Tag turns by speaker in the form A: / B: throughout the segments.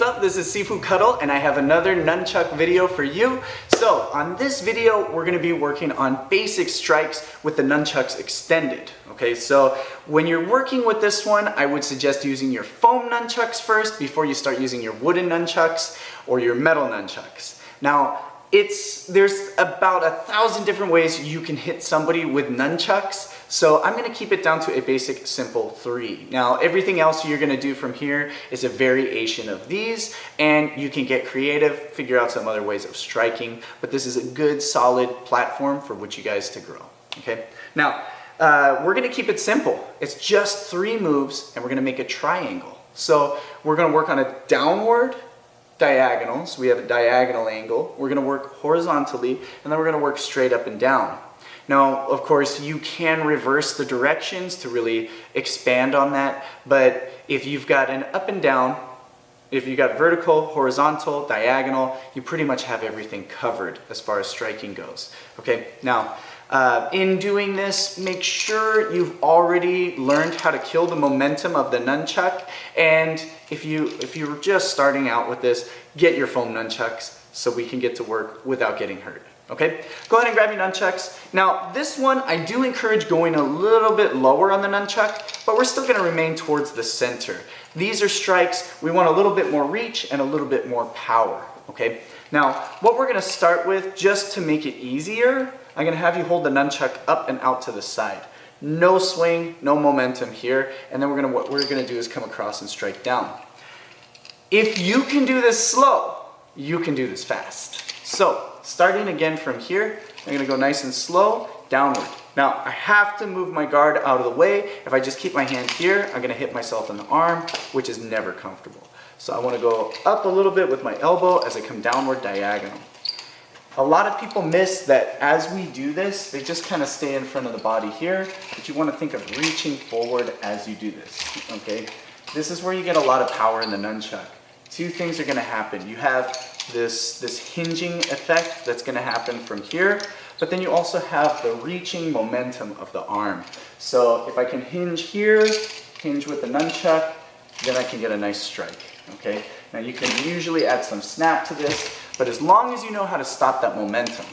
A: what's up? This is Sifu Cuddle and I have another nunchuck video for you. So on this video, we're going to be working on basic strikes with the nunchucks extended. Okay, so when you're working with this one, I would suggest using your foam nunchucks first before you start using your wooden nunchucks or your metal nunchucks. Now, there's about 1,000 different ways you can hit somebody with nunchucks. So I'm going to keep it down to a basic simple 3. Now everything else you're going to do from here is a variation of these, and you can get creative, figure out some other ways of striking, but this is a good solid platform for which you guys to grow. Okay. Now we're going to keep it simple. It's just 3 moves and we're going to make a triangle. So we're going to work on a downward diagonal. So we have a diagonal angle. We're going to work horizontally, and then we're going to work straight up and down. Now, of course, you can reverse the directions to really expand on that, but if you've got an up and down, if you've got vertical, horizontal, diagonal, you pretty much have everything covered as far as striking goes. Okay, now, in doing this, make sure you've already learned how to kill the momentum of the nunchuck, and if you're just starting out with this, get your foam nunchucks so we can get to work without getting hurt. Okay, go ahead and grab your nunchucks. Now this one, I do encourage going a little bit lower on the nunchuck, but we're still going to remain towards the center. These are strikes, we want a little bit more reach and a little bit more power. Okay, now what we're going to start with, just to make it easier, I'm going to have you hold the nunchuck up and out to the side. No swing, no momentum here, and then what we're going to do is come across and strike down. If you can do this slow, you can do this fast. So, starting again from here, I'm going to go nice and slow, downward. Now, I have to move my guard out of the way. If I just keep my hand here, I'm going to hit myself in the arm, which is never comfortable. So I want to go up a little bit with my elbow as I come downward diagonal. A lot of people miss that as we do this, they just kind of stay in front of the body here, but you want to think of reaching forward as you do this, okay? This is where you get a lot of power in the nunchuck. 2 things are going to happen. You have this hinging effect that's going to happen from here, but then you also have the reaching momentum of the arm. So if I can hinge here, hinge with the nunchuck, then I can get a nice strike. Okay. Now you can usually add some snap to this, but as long as you know how to stop that momentum.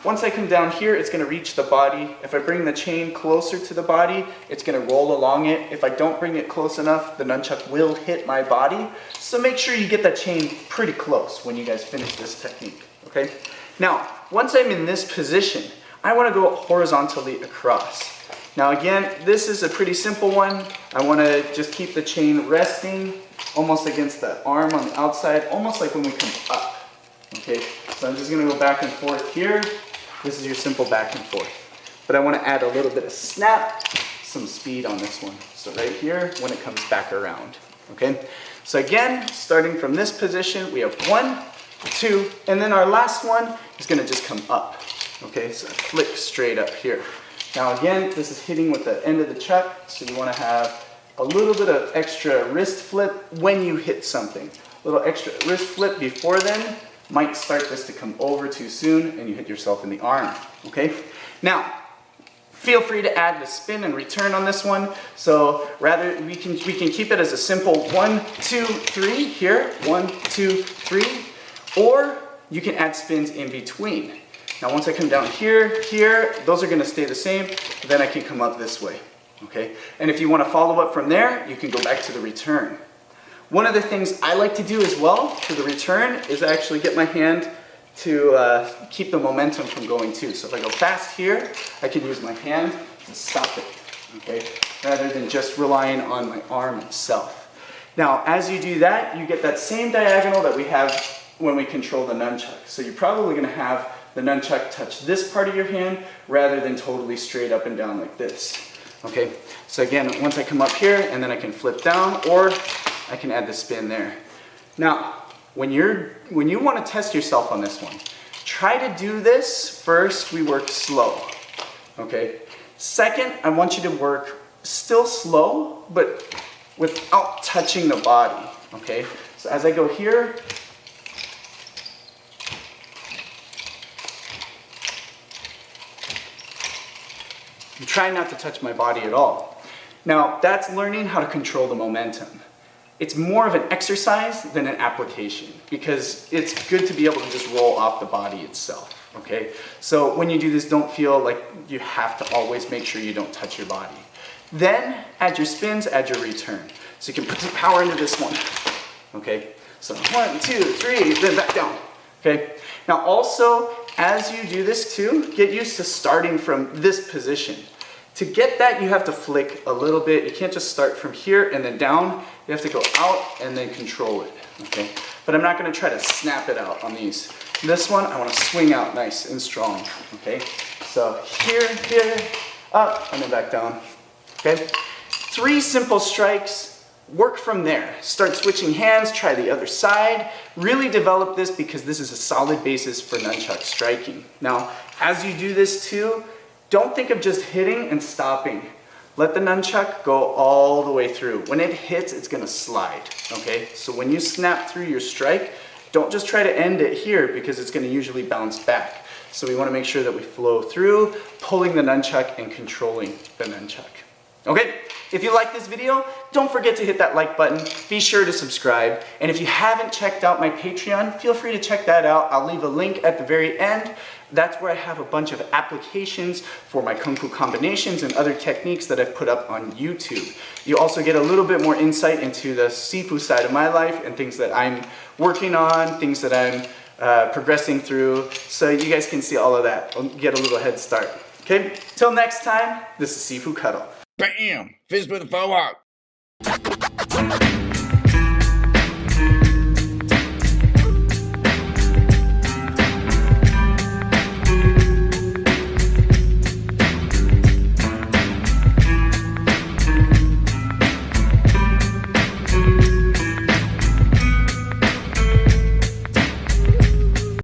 A: Once I come down here, it's going to reach the body. If I bring the chain closer to the body, it's going to roll along it. If I don't bring it close enough, the nunchuck will hit my body. So make sure you get that chain pretty close when you guys finish this technique, okay? Now, once I'm in this position, I want to go horizontally across. Now again, this is a pretty simple one. I want to just keep the chain resting almost against the arm on the outside, almost like when we come up, okay? So I'm just going to go back and forth here. This is your simple back and forth. But I want to add a little bit of snap, some speed on this one. So right here, when it comes back around, okay? So again, starting from this position, we have 1, 2, and then our last one is going to just come up, okay? So flick straight up here. Now again, this is hitting with the end of the chuck, so you want to have a little bit of extra wrist flip when you hit something. A little extra wrist flip before then might start this to come over too soon and you hit yourself in the arm, okay? Now, feel free to add the spin and return on this one. So rather, we can keep it as a simple 1, 2, 3 here, 1, 2, 3, or you can add spins in between. Now once I come down here, those are going to stay the same, then I can come up this way, okay? And if you want to follow up from there, you can go back to the return. One of the things I like to do as well for the return is actually get my hand to keep the momentum from going too. So if I go fast here, I can use my hand to stop it, okay? Rather than just relying on my arm itself. Now, as you do that, you get that same diagonal that we have when we control the nunchuck. So you're probably going to have the nunchuck touch this part of your hand rather than totally straight up and down like this, okay? So again, once I come up here, and then I can flip down, or I can add the spin there. Now, when you want to test yourself on this one, try to do this. First, we work slow, okay? Second, I want you to work still slow, but without touching the body, okay? So as I go here, I'm trying not to touch my body at all. Now, that's learning how to control the momentum. it's more of an exercise than an application because it's good to be able to just roll off the body itself, okay? So when you do this, don't feel like you have to always make sure you don't touch your body. Then add your spins, add your return. So you can put some power into this one, okay? So 1, 2, 3, then back down, okay? Now also, as you do this too, get used to starting from this position. To get that, you have to flick a little bit. You can't just start from here and then down. You have to go out and then control it, okay? But I'm not gonna try to snap it out on these. This one, I wanna swing out nice and strong, okay? So here, up, and then back down, okay? 3 simple strikes, work from there. Start switching hands, try the other side. Really develop this because this is a solid basis for nunchuck striking. Now, as you do this too, don't think of just hitting and stopping. Let the nunchuck go all the way through. When it hits, it's gonna slide, okay? So when you snap through your strike, don't just try to end it here because it's gonna usually bounce back. So we wanna make sure that we flow through, pulling the nunchuck and controlling the nunchuck. Okay, if you like this video, don't forget to hit that like button. Be sure to subscribe. And if you haven't checked out my Patreon, feel free to check that out. I'll leave a link at the very end. That's where I have a bunch of applications for my Kung Fu combinations and other techniques that I've put up on YouTube. You also get a little bit more insight into the Sifu side of my life and things that I'm working on, things that I'm progressing through. So you guys can see all of that. Get a little head start. Okay, till next time, this is Sifu Cuddle.
B: Bam! Fist with a forearm.